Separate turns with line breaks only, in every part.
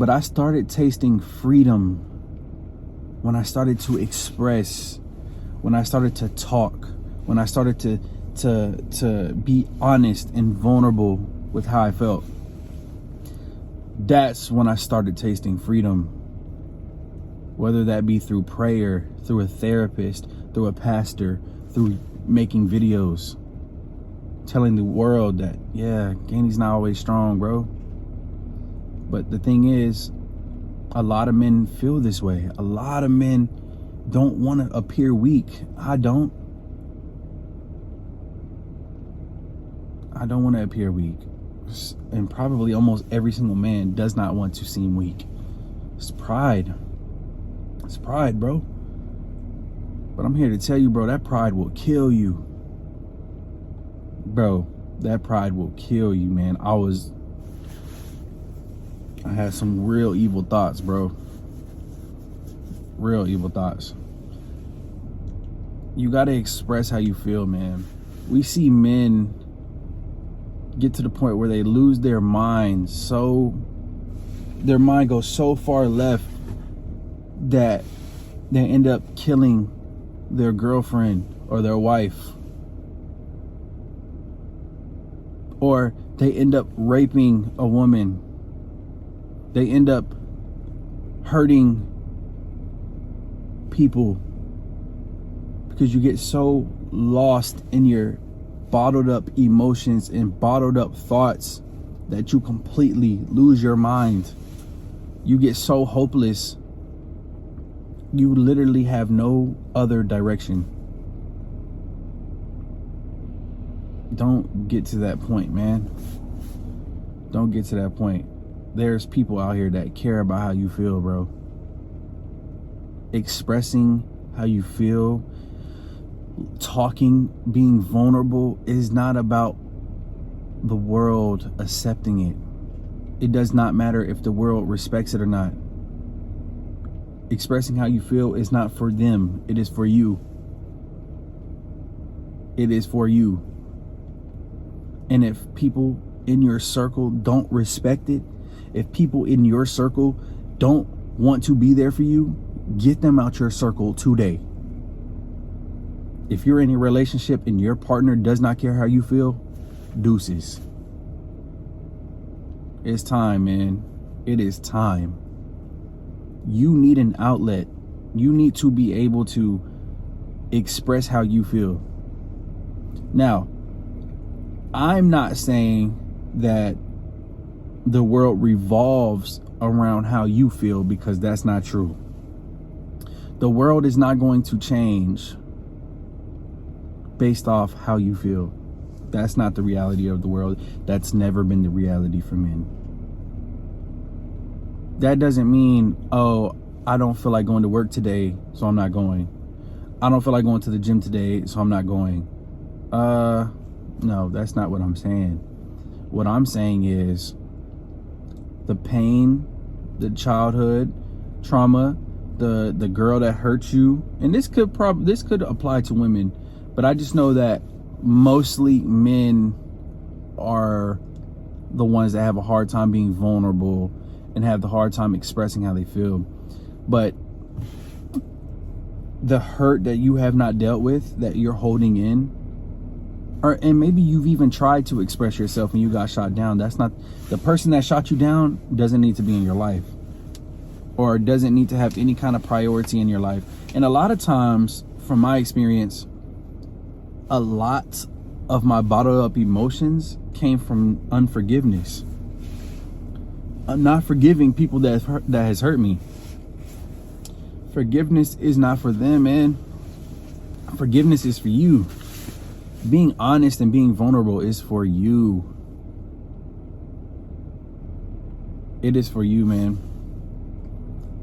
But I started tasting freedom when I started to express, when I started to talk, when I started to be honest and vulnerable with how I felt. That's when I started tasting freedom. Whether that be through prayer, through a therapist, through a pastor, through making videos, telling the world that, yeah, Gainey's not always strong, bro. But the thing is, a lot of men feel this way. A lot of men don't want to appear weak. I don't want to appear weak. And probably almost every single man does not want to seem weak. It's pride. It's pride, bro. But I'm here to tell you, bro, that pride will kill you. Bro, that pride will kill you, man. I had some real evil thoughts, bro. Real evil thoughts. You got to express how you feel, man. We see men get to the point where they lose their mind, so their mind goes so far left that they end up killing their girlfriend or their wife, or they end up raping a woman. They end up hurting people because you get so lost in your bottled up emotions and bottled up thoughts that you completely lose your mind. You get so hopeless. You literally have no other direction. Don't get to that point, man. Don't get to that point. There's people out here that care about how you feel, bro. Expressing how you feel, talking, being vulnerable is not about the world accepting it. It does not matter if the world respects it or not. Expressing how you feel is not for them. It is for you. It is for you. And if people in your circle don't respect it, if people in your circle don't want to be there for you, get them out your circle today. If you're in a relationship and your partner does not care how you feel, deuces. It's time, man. It is time. You need an outlet. You need to be able to express how you feel. Now, I'm not saying that the world revolves around how you feel, because that's not true. The world is not going to change based off how you feel. That's not the reality of the world. That's never been the reality for men. That doesn't mean, oh, I don't feel like going to work today, so I'm not going. I don't feel like going to the gym today, so I'm not going. No, that's not what I'm saying. What I'm saying is the pain, the childhood trauma, the girl that hurt you, and this could apply to women, but I just know that mostly men are the ones that have a hard time being vulnerable and have the hard time expressing how they feel. But the hurt that you have not dealt with, that you're holding in, and maybe you've even tried to express yourself and you got shot down. That's not the person that shot you down. Doesn't need to be in your life, or doesn't need to have any kind of priority in your life. And a lot of times, from my experience, a lot of my bottled up emotions came from unforgiveness. I'm not forgiving people that has hurt me. Forgiveness is not for them, man. Forgiveness is for you. Being honest and being vulnerable is for you. It is for you, man.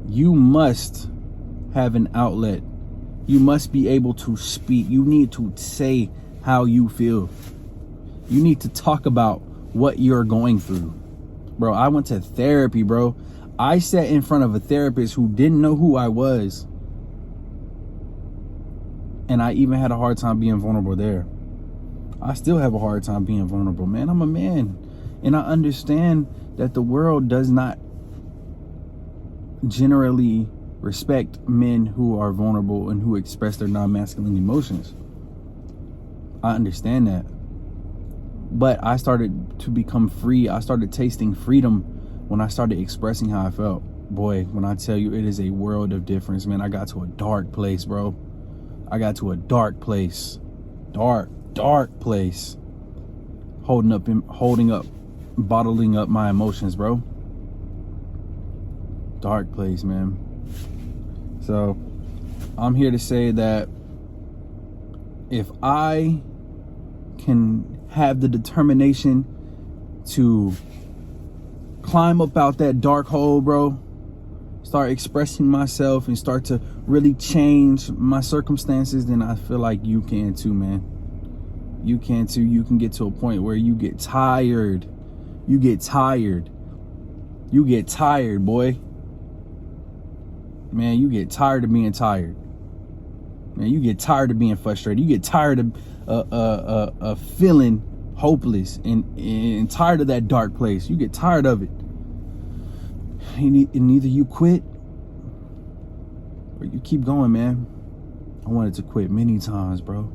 You must have an outlet. You must be able to speak. You need to say how you feel. You need to talk about what you're going through. Bro, I went to therapy, bro. I sat in front of a therapist who didn't know who I was. And I even had a hard time being vulnerable there. I still have a hard time being vulnerable, man. I'm a man. And I understand that the world does not generally respect men who are vulnerable and who express their non-masculine emotions. I understand that. But I started to become free. I started tasting freedom when I started expressing how I felt. Boy, when I tell you, it is a world of difference, man. I got to a dark place, bro. I got to a dark place. Dark place. Holding up, bottling up my emotions, bro. Dark place, man. So I'm here to say that if I can have the determination to climb up out that dark hole, bro, start expressing myself and start to really change my circumstances, then I feel like you can too, man. You can too. You can get to a point where you get tired. You get tired, boy. Man, you get tired of being tired. Man, you get tired of being frustrated. You get tired of feeling hopeless and tired of that dark place. You get tired of it. And either you quit or you keep going, man. I wanted to quit many times, bro.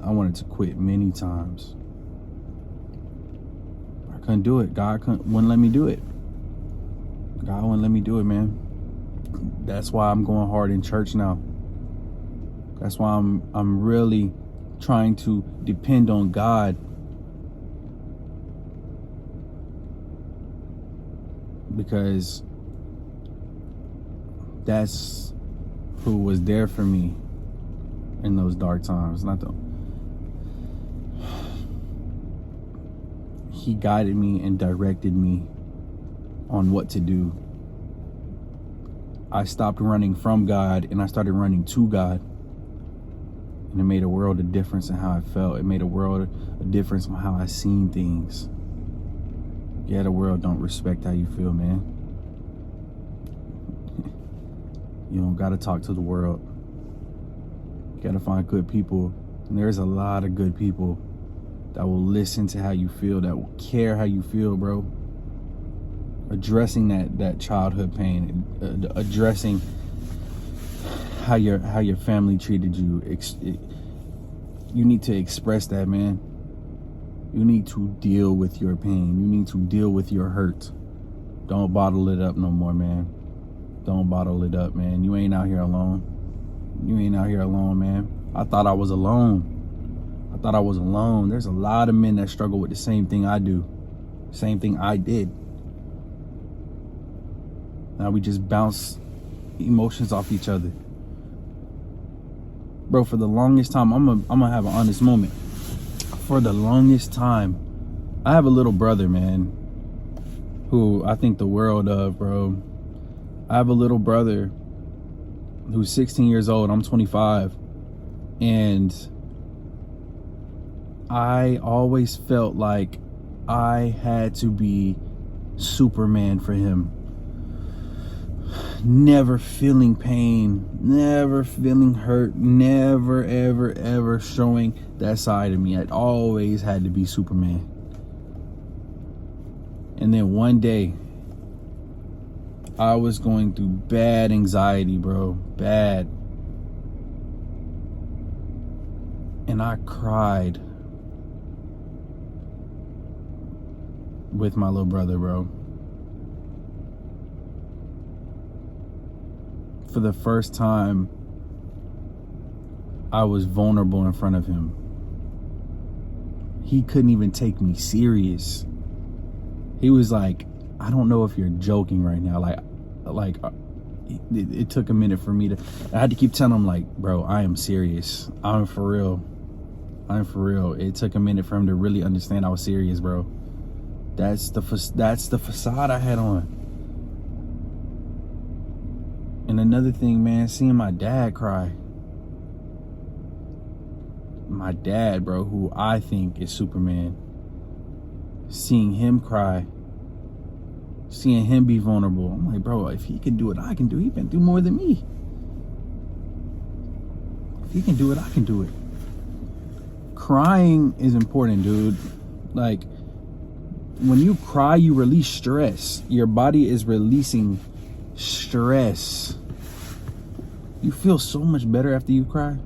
I wanted to quit many times. I couldn't do it. God wouldn't let me do it. God wouldn't let me do it, man. That's why I'm going hard in church now. That's why I'm really trying to depend on God. Because that's who was there for me in those dark times. He guided me and directed me on what to do. I stopped running from God and I started running to God. And it made a world of difference in how I felt. It made a world of difference in how I seen things. Yeah, the world don't respect how you feel, man. You don't gotta talk to the world. You gotta find good people. And there's a lot of good people that will listen to how you feel, that will care how you feel, bro. Addressing that childhood pain, addressing how your family treated you. You need to express that, man. You need to deal with your pain. You need to deal with your hurt. Don't bottle it up no more, man. Don't bottle it up, man. You ain't out here alone. You ain't out here alone, man. I thought I was alone. There's a lot of men that struggle with the same thing I do. Same thing I did. Now we just bounce emotions off each other. Bro, for the longest time, I'm gonna have an honest moment. For the longest time, I have a little brother, man, who I think the world of, bro. I have a little brother who's 16 years old. I'm 25. And I always felt like I had to be Superman for him. Never feeling pain, never feeling hurt, never, ever, ever showing that side of me. I always had to be Superman. And then one day, I was going through bad anxiety, bro. Bad. And I cried with my little brother, bro. For the first time, I was vulnerable in front of him. He couldn't even take me serious. He was like, I don't know if you're joking right now. It took a minute for me to, I had to keep telling him, like, bro, I am serious. I'm for real. It took a minute for him to really understand I was serious, bro. That's the facade I had on. And another thing, man, seeing my dad cry. My dad, bro, who I think is Superman. Seeing him cry. Seeing him be vulnerable. I'm like, bro, if he can do it, I can do it. He can do more than me. If he can do it, I can do it. Crying is important, dude. Like, when you cry, you release stress. Your body is releasing stress. You feel so much better after you cry.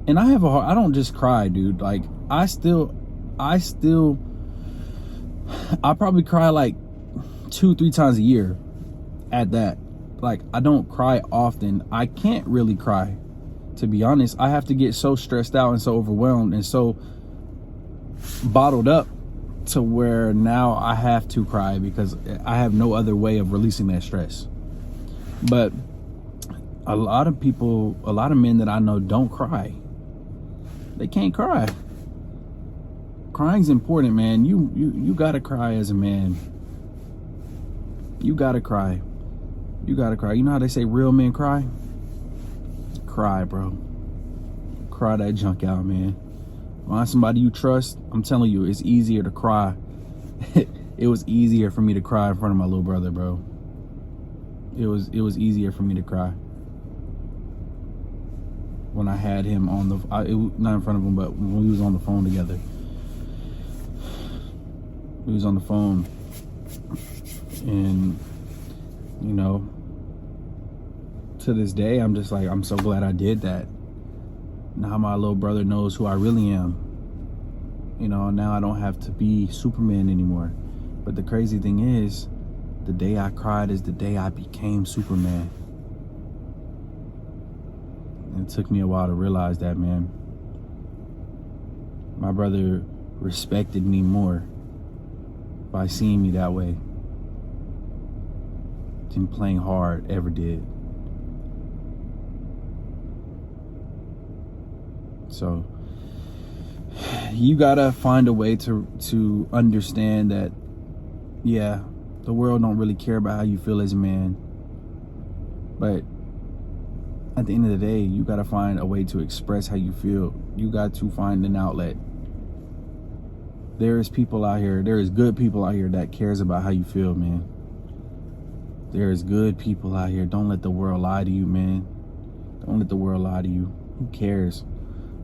And I don't just cry, dude. Like, I probably cry like 2-3 times a year at that. Like, I don't cry often. I can't really cry, to be honest. I have to get so stressed out and so overwhelmed and so bottled up to where now I have to cry because I have no other way of releasing that stress. But a lot of men that I know don't cry. They can't cry. Crying's important, man. You gotta cry as a man. You gotta cry. You gotta cry. You know how they say real men cry? Cry, bro. Cry that junk out, man. Find somebody you trust. I'm telling you, it's easier to cry. It was easier for me to cry in front of my little brother, bro. It was easier for me to cry when I had him on not in front of him, but when we was on the phone together. We was on the phone, and you know, to this day, I'm just like, I'm so glad I did that. Now my little brother knows who I really am. You know, now I don't have to be Superman anymore. But the crazy thing is, the day I cried is the day I became Superman. And it took me a while to realize that, man. My brother respected me more by seeing me that way than playing hard ever did. So you gotta find a way to understand that, yeah, the world don't really care about how you feel as a man, but at the end of the day, you gotta find a way to express how you feel. You got to find an outlet. There is people out here, there is good people out here that cares about how you feel, man. There is good people out here. Don't let the world lie to you, man. Don't let the world lie to you. Who cares?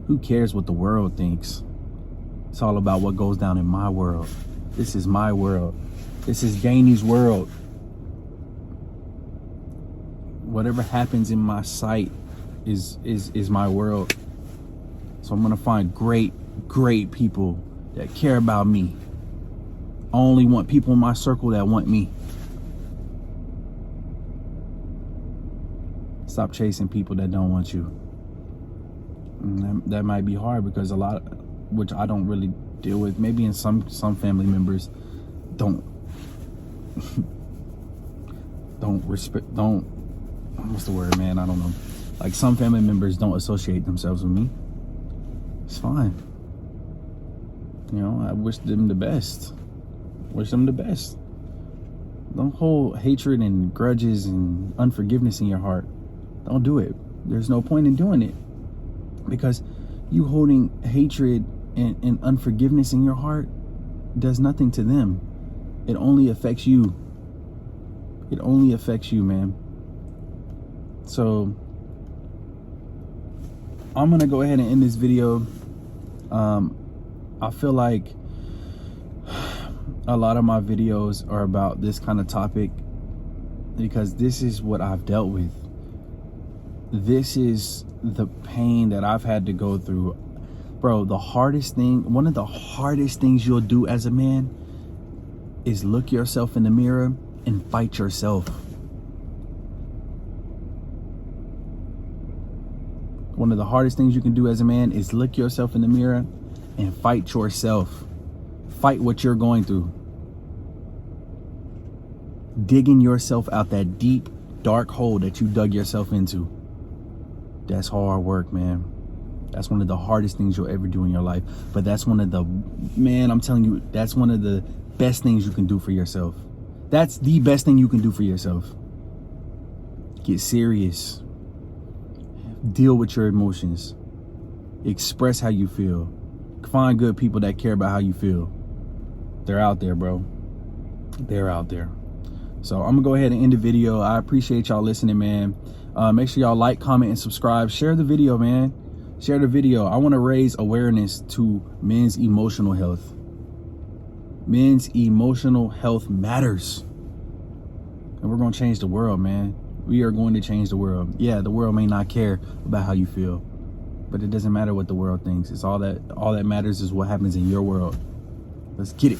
Who cares what the world thinks? It's all about what goes down in my world. This is my world. This is Gainey's world. Whatever happens in my sight is my world. So I'm gonna find great people that care about me. I only want people in my circle that want me. Stop chasing people that don't want you. And that might be hard because a lot, which I don't really deal with. Maybe in some family members don't respect, don't, what's the word, man? I don't know. Like, some family members don't associate themselves with me. It's fine. You know, I wish them the best. Wish them the best. Don't hold hatred and grudges and unforgiveness in your heart. Don't do it. There's no point in doing it. Because you holding hatred and unforgiveness in your heart does nothing to them. It only affects you. It only affects you, man. So I'm gonna go ahead and end this video. I feel like a lot of my videos are about this kind of topic because this is what I've dealt with. This is the pain that I've had to go through. Bro, one of the hardest things you'll do as a man is look yourself in the mirror and fight yourself. One of the hardest things you can do as a man is look yourself in the mirror and fight yourself. Fight what you're going through. Digging yourself out that deep, dark hole that you dug yourself into. That's hard work, man. That's one of the hardest things you'll ever do in your life. But that's one of the, man, I'm telling you, that's one of the best things you can do for yourself. That's the best thing you can do for yourself. Get serious. Deal with your emotions. Express how you feel. Find good people that care about how you feel. They're out there, bro. They're out there. So I'm gonna go ahead and end the video. I appreciate y'all listening, man. Make sure y'all like, comment, and subscribe. Share the video, man. Share the video. I want to raise awareness to men's emotional health. Men's emotional health matters. And we're going to change the world, man. We are going to change the world. Yeah, the world may not care about how you feel, but it doesn't matter what the world thinks. It's all that matters is what happens in your world. Let's get it.